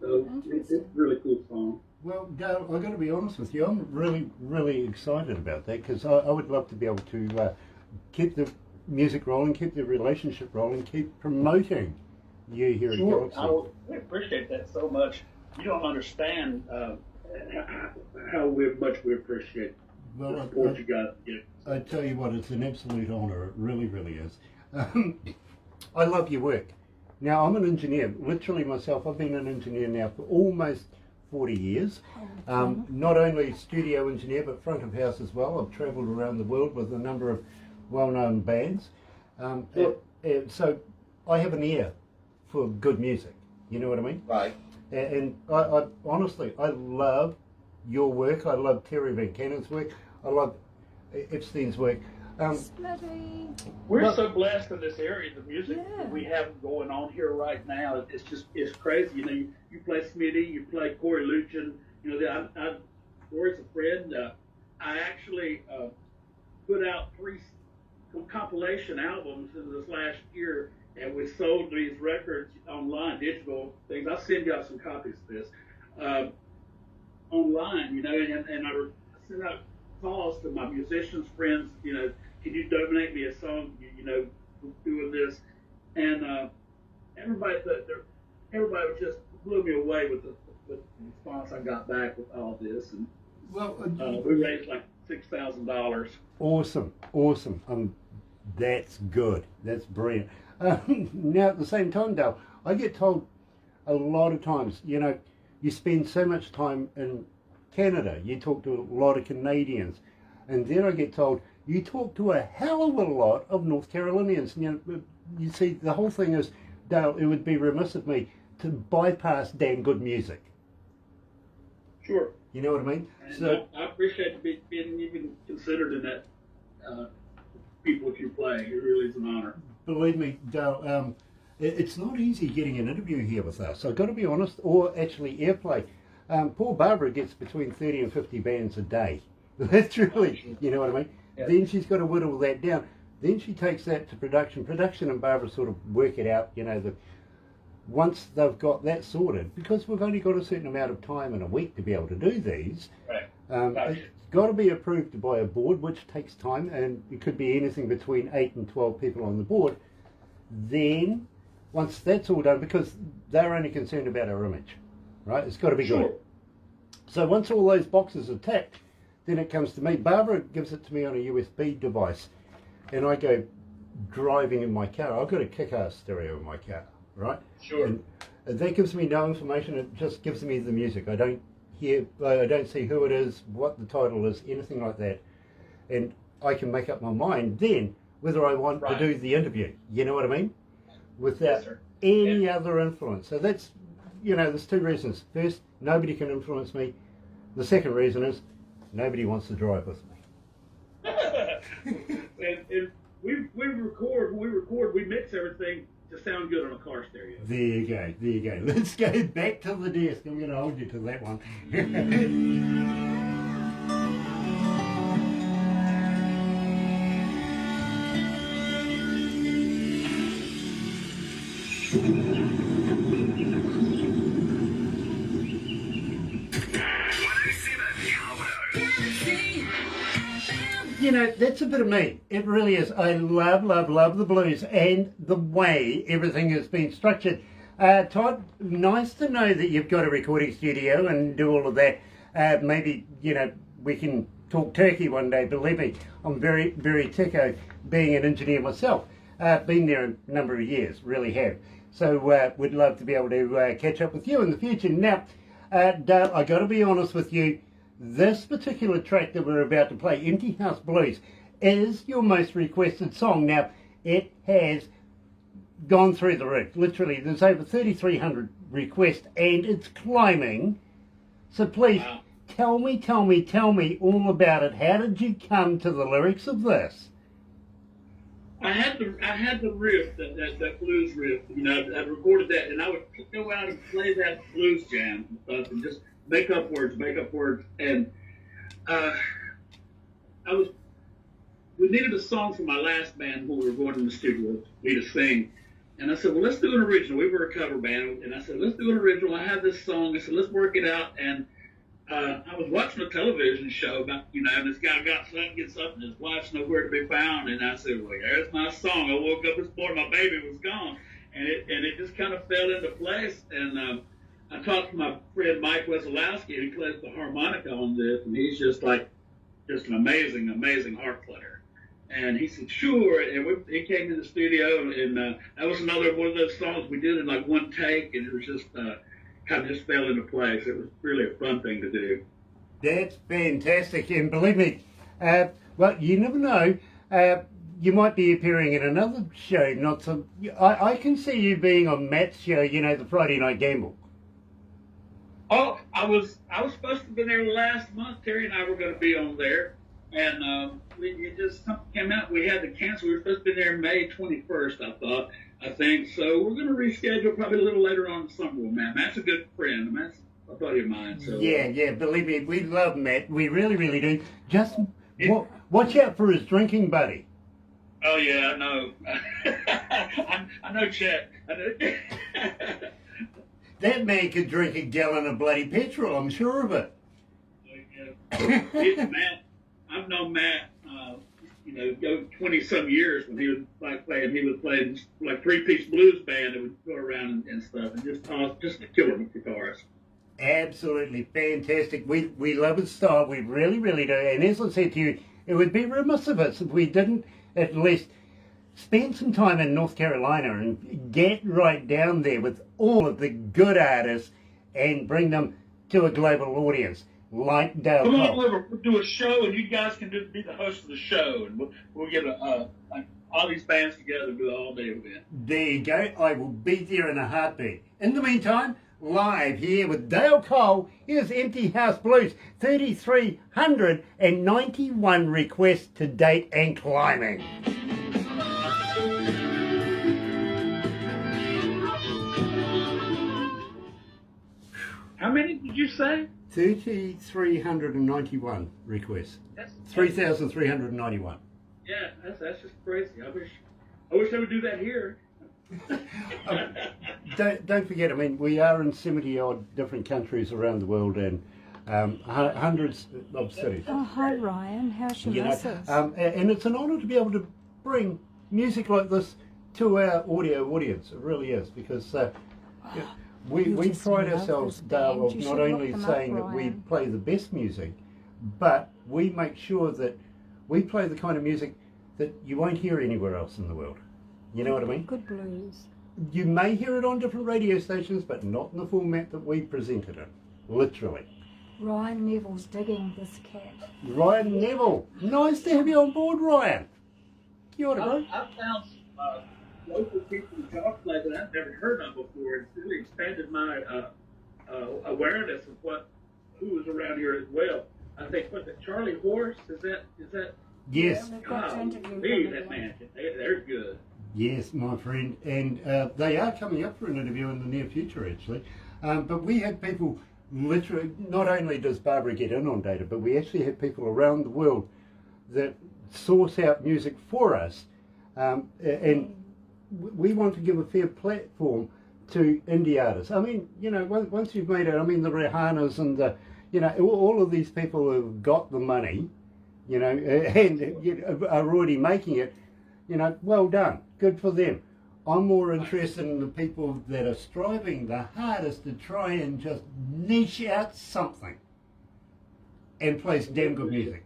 So it's a really cool song. Well, Dale, I've got to be honest with you. I'm really, really excited about that because I would love to be able to keep the music rolling, keep the relationship rolling, keep promoting you here at Galaxy. We appreciate that so much. You don't understand how much we appreciate the support you guys give. I tell you what, it's an absolute honour. It really, really is. I love your work. Now, I'm an engineer. Literally myself, I've been an engineer now for almost 40 years. Not only studio engineer, but front of house as well. I've travelled around the world with a number of well-known bands. So I have an ear for good music. You know what I mean? Right. And I honestly, I love your work. I love Terry Van Cannon's work. I love Epstein's work. Smitty. We're so blessed in this area. The music that we have going on here right now, it's crazy. You know, you play Smitty, you play Corey Luchin. You know, Corey's a friend. I actually put out 3 compilation albums in this last year, and we sold these records online, digital things. I'll send y'all some copies of this online. You know, and I send out calls to my musicians friends. You know, can you donate me a song? You know, doing this, and everybody was just blew me away with the response I got back with all this, and we raised like $6,000. Awesome. That's good. That's brilliant. Now, at the same time, Dale, I get told a lot of times, you know, you spend so much time in Canada, you talk to a lot of Canadians, and then I get told you talk to a hell of a lot of North Carolinians. You see, the whole thing is, Dale, it would be remiss of me to bypass damn good music. Sure. You know what I mean? And So I appreciate being even considered in that people that you play. It really is an honor. believe me, Dale, it's not easy getting an interview here with us. I've got to be honest, or actually airplay. Poor Barbara gets between 30 and 50 bands a day. That's really, you know what I mean? Yeah. Then she's got to whittle that down. Then she takes that to production. Production and Barbara sort of work it out, you know, once they've got that sorted, because we've only got a certain amount of time in a week to be able to do these. Right. It's got to be approved by a board, which takes time, and it could be anything between 8 and 12 people on the board. Then, once that's all done, because they're only concerned about our image, right? It's got to be good. So once all those boxes are ticked, then it comes to me. Barbara gives it to me on a USB device, and I go driving in my car. I've got a kick-ass stereo in my car, right? Sure. And that gives me no information. It just gives me the music. I don't see who it is, what the title is, anything like that. And I can make up my mind then whether I want to do the interview. You know what I mean? Without any other influence. So that's, you know, there's two reasons. First, nobody can influence me. The second reason is nobody wants to drive with me. and we record, we mix everything to sound good on a car stereo. There you go. Let's go back to the desk. I'm going to hold you to that one. You know, that's a bit of me. It really is. I love, love, love the blues and the way everything has been structured. Todd, nice to know that you've got a recording studio and do all of that. Maybe, you know, we can talk turkey one day. Believe me, I'm very, very ticko being an engineer myself. Been there a number of years, really have. So would love to be able to catch up with you in the future. Now, Dale, I got to be honest with you. This particular track that we're about to play, Empty House Blues, is your most requested song. Now, it has gone through the roof. Literally, there's over 3,300 requests, and it's climbing. So please, tell me all about it. How did you come to the lyrics of this? I had the riff, that blues riff. You know, I recorded that, and I would go out and play that blues jam and stuff, and just make up words, and we needed a song for my last band when we were going in the studio for me to sing, and I said, well, let's do an original. We were a cover band, and I said, let's do an original. I have this song. I said, let's work it out, and I was watching a television show about, you know, and this guy gets up, and his wife's nowhere to be found, and I said, well, there's my song. I woke up this morning, my baby was gone, and it just kind of fell into place, and I talked to my friend Mike Wesolowski, and he plays the harmonica on this, and he's just an amazing, amazing harp player. And he said, sure, and he came in the studio, and that was another one of those songs we did in like one take, and it was just kind of just fell into place. It was really a fun thing to do. That's fantastic, and believe me, well, you never know. You might be appearing in another show. Not so. I can see you being on Matt's show. You know, the Friday Night Gamble. Oh, I was supposed to have been there last month. Terry and I were going to be on there, and something came out. We had to cancel. We were supposed to be there May 21st, I think. So we're going to reschedule probably a little later on in the summer with Matt. Matt's a good friend. Matt's a buddy of mine. So Yeah. Believe me, we love Matt. We really, really do. Just watch out for his drinking buddy. Oh yeah, I know. I know Chet. That man could drink a gallon of bloody petrol, I'm sure of it. Matt, I've known Matt, 20-some years when he was playing like three-piece blues band that would go around and stuff, and just a killer guitarist. Absolutely fantastic. We love his style, we really, really do. And as I said to you, it would be remiss of us if we didn't at least spend some time in North Carolina and get right down there with all of the good artists and bring them to a global audience like Dale Come on Cole. over, we'll do a show, and you guys can be the host of the show, and we'll get all these bands together and do an all-day event. There you go. I will be there in a heartbeat. In the meantime, live here with Dale Cole, here's Empty House Blues, 3,391 requests to date and climbing. How many did you say? 3,391 requests. That's 3,391. Yeah, that's just crazy. I wish I would do that here. Don't forget, I mean, we are in 70 odd different countries around the world and hundreds of cities. Oh, hi Ryan, how's your missus? And it's an honour to be able to bring music like this to our audio audience. It really is, because we just pride love ourselves, this Dale, band. of You not should only look them saying up, that we Ryan. play the best music, but we make sure that we play the kind of music that you won't hear anywhere else in the world. You know what I mean? Good blues. You may hear it on different radio stations, but not in the format that we presented it. Literally. Ryan Neville's digging this cat. Ryan Neville. Nice to have you on board, Ryan. Kia ora, bro. I've found some local people in cosplay that I've never heard of before. It's really expanded my awareness of who is around here as well. I think Charlie Horse is that? Yes. We've got to interview That him. man, they're good. Yes, my friend. And they are coming up for an interview in the near future, actually. But we have people literally, not only does Barbara get in on data, but we actually have people around the world that source out music for us. And we want to give a fair platform to indie artists. I mean, you know, once you've made it, I mean, the Rihannas and the, you know, all of these people who've got the money, you know, and are already making it, you know, well done, good for them. I'm more interested in the people that are striving the hardest to try and just niche out something and play some damn good music.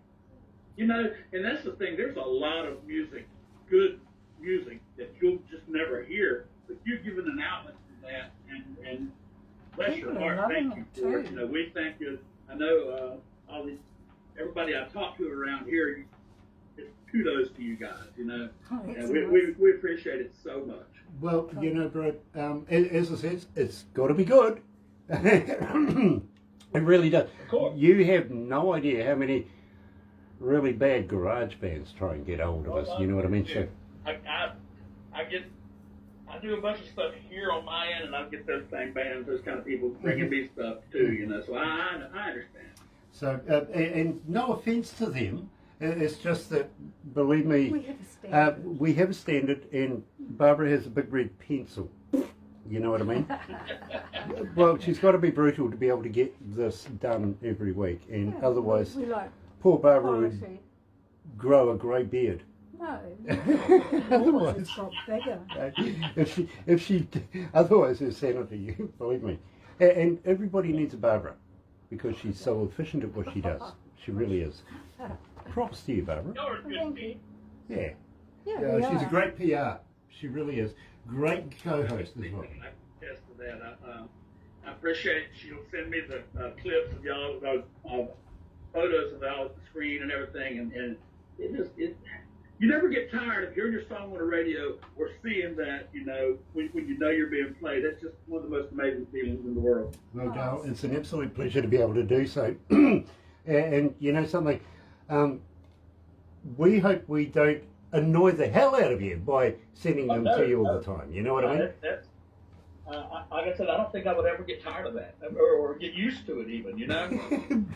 You know, and that's the thing. There's a lot of music, good music, that you'll just never hear. But you've given an outlet to that, and bless your People are heart. loving Thank you for it. it You know, we thank you. I know all these, everybody I talk to around here, it's kudos to you guys. You know, Oh, and it's we appreciate it so much. Well, you know, bro, as I said, it's got to be good. It really does. Of course. You have no idea how many really bad garage bands try and get hold of us. You know what I mean? So, I do a bunch of stuff here on my end, and I get those thing bands, those kind of people bringing me stuff too. You know, so I understand. so and no offence to them. It's just that, believe me, We have a standard. we have a standard, and Barbara has a big red pencil. You know what I mean? Well, she's got to be brutal to be able to get this done every week, and Yeah, otherwise, we like poor Barbara would quality. grow a grey beard. No. Otherwise, It's got bigger. if she, otherwise her sanity, believe me. And everybody needs a Barbara because she's so efficient at what she does. She really is. Props to you, Barbara. Y'all are good Thank people. you. Yeah. Yeah, we She's a are. great PR. She really is. Great co-host as well. I attest to that. I appreciate it. She'll send me the clips of y'all, those photos of y'all at the screen and everything, and you never get tired of hearing your song on the radio or seeing that, you know, when you know you're being played. That's just one of the most amazing feelings in the world. No doubt. It's an absolute pleasure to be able to do so. and you know something, we hope we don't annoy the hell out of you by sending them to you all the time. You know what I mean? Like I said, I don't think I would ever get tired of that or get used to it even, you know?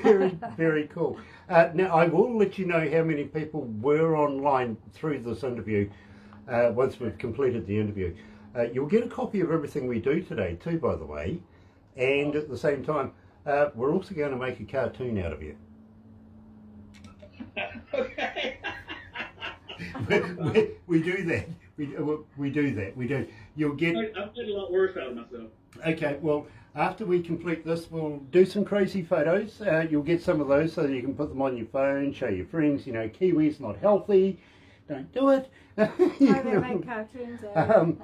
Very, very cool. Now, I will let you know how many people were online through this interview once we've completed the interview. You'll get a copy of everything we do today too, by the way. And at the same time, we're also going to make a cartoon out of you. Okay. we do that. We do that. We do. You'll get... I'm getting a lot worse out of myself. Okay, well, after we complete this, we'll do some crazy photos. You'll get some of those so that you can put them on your phone, show your friends, you know, Kiwi's not healthy, don't do it. Oh, they make cartoons out.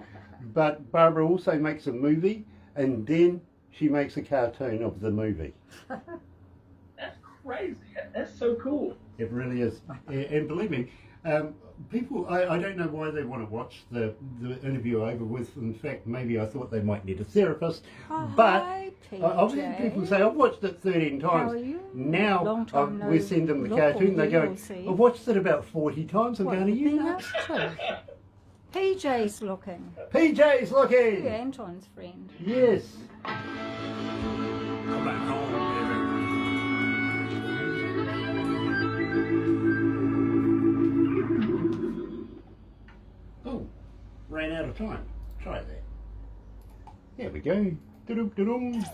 But Barbara also makes a movie, and then she makes a cartoon of the movie. That's crazy. That's so cool. It really is. And believe me, people, I don't know why they want to watch the interview over with. In fact, maybe I thought they might need a therapist. Oh, But hi, I've had PJ. people say, I've watched it 13 times. How are you? Now, Long time we no send them the look cartoon, or they go, you'll see. I've watched it about 40 times. I'm What, going, are you Peanuts nuts? too? PJ's looking. PJ's You looking! Anton's friend. Yes. Come back home, Oh, ran out of time. Try that. There we go. Da-dum, da-dum.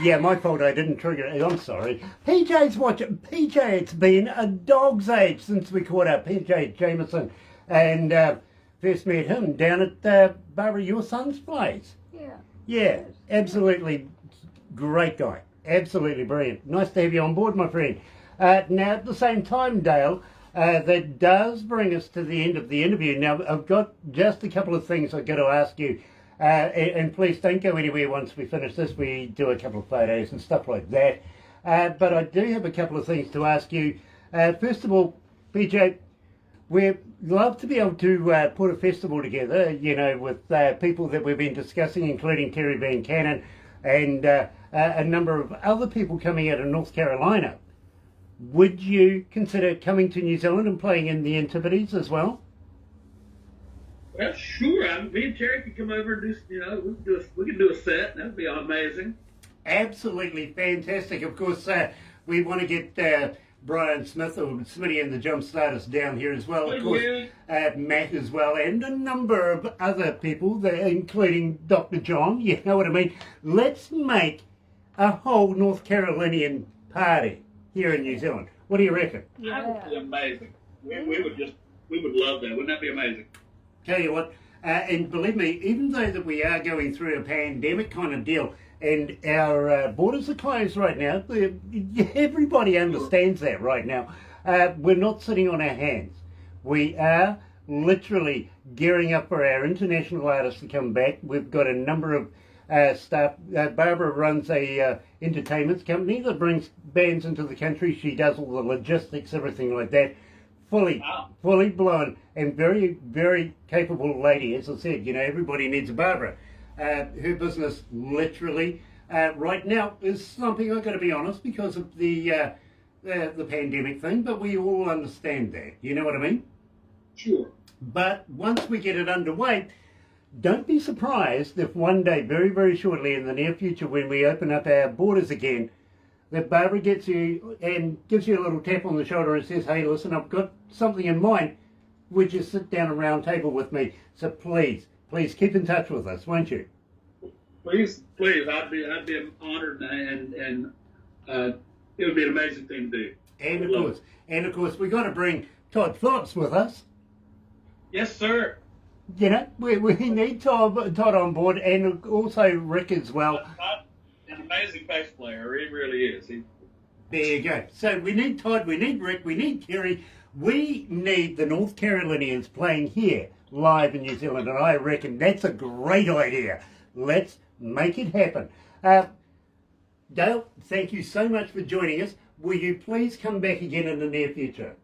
Yeah, my fault, I didn't trigger it. I'm sorry. PJ's watching. PJ, it's been a dog's age since we caught up. PJ Jameson. And first met him down at Barbara, your son's place. Yeah. Yeah, absolutely great guy. Absolutely brilliant. Nice to have you on board, my friend. Now, at the same time, Dale, that does bring us to the end of the interview. Now, I've got just a couple of things I've got to ask you. And please don't go anywhere once we finish this. We do a couple of photos and stuff like that. But I do have a couple of things to ask you. First of all, PJ, we'd love to be able to put a festival together, you know, with people that we've been discussing, including Terry Van Cannon and a number of other people coming out of North Carolina. Would you consider coming to New Zealand and playing in the Antipodes as well? Well, sure. Me and Terry could come over and do, you know, we can do a set. That would be amazing. Absolutely fantastic. Of course, we want to get Brian Smith, or Smitty and the Jump Starters down here as well. Of Oh, course, yeah. Matt as well, and a number of other people, there, including Dr. John, you know what I mean? Let's make a whole North Carolinian party here in New Zealand. What do you reckon? That would be amazing. We would love that. Wouldn't that be amazing? Tell you what, and believe me, even though that we are going through a pandemic kind of deal, and our borders are closed right now, everybody understands that right now. We're not sitting on our hands. We are literally gearing up for our international artists to come back. We've got a number of staff. Barbara runs a entertainment company that brings bands into the country. She does all the logistics, everything like that. Fully blown and very, very capable lady. As I said, you know, everybody needs a Barbara. Her business literally right now is slumping, I've got to be honest, because of the pandemic thing, but we all understand that. You know what I mean? Sure. But once we get it underway, don't be surprised if one day, very, very shortly in the near future, when we open up our borders again, that Barbara gets you and gives you a little tap on the shoulder and says, hey, listen, I've got something in mind. Would you sit down at a round table with me? So please keep in touch with us, won't you? Please. I'd be honored, and it would be an amazing thing to do. And of course, we got to bring Todd Phillips with us. Yes, sir. You know, we need Todd on board, and also Rick as well. An amazing bass player. He really is. There you go. So we need Todd, we need Rick, we need Kerry. We need the North Carolinians playing here live in New Zealand, and I reckon that's a great idea. Let's make it happen. Dale, thank you so much for joining us. Will you please come back again in the near future?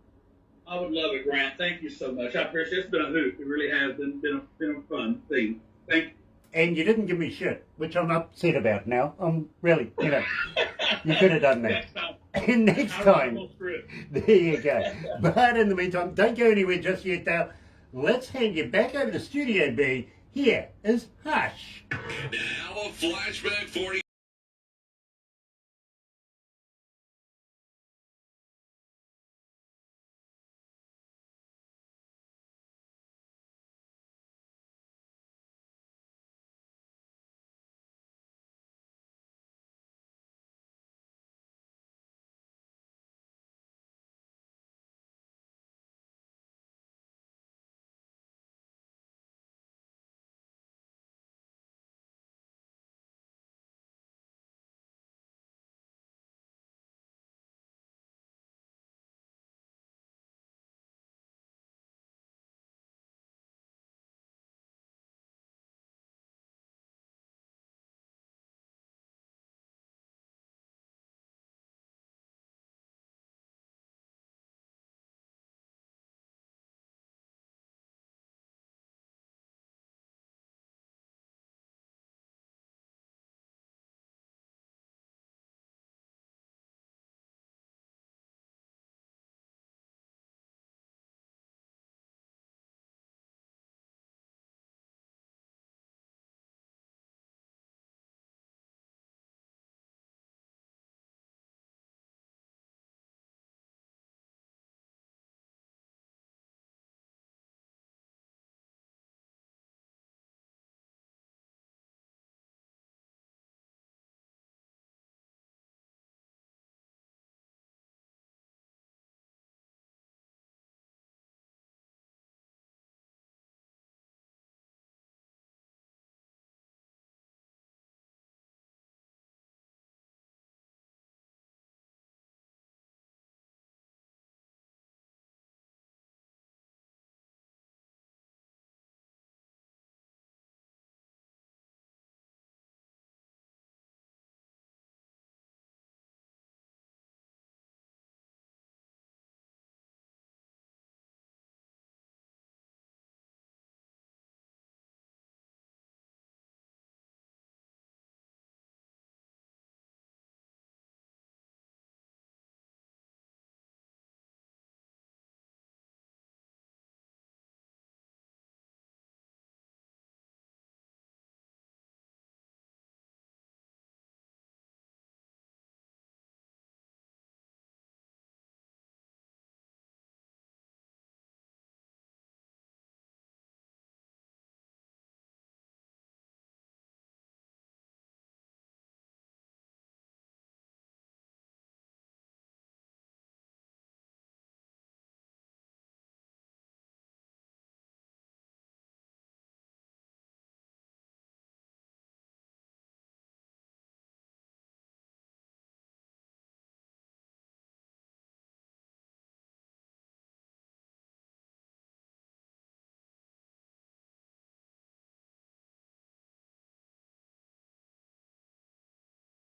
I would love it, Grant. Thank you so much. I appreciate it. It's been a hoot. It really has been a fun thing. Thank you. And you didn't give me shit, which I'm upset about now. I'm really, you know, you could have done that. Next time. And next time. There you go. But in the meantime, don't go anywhere just yet, Dale. Let's hand you back over to Studio B. Here is Hush. Now a flashback 40.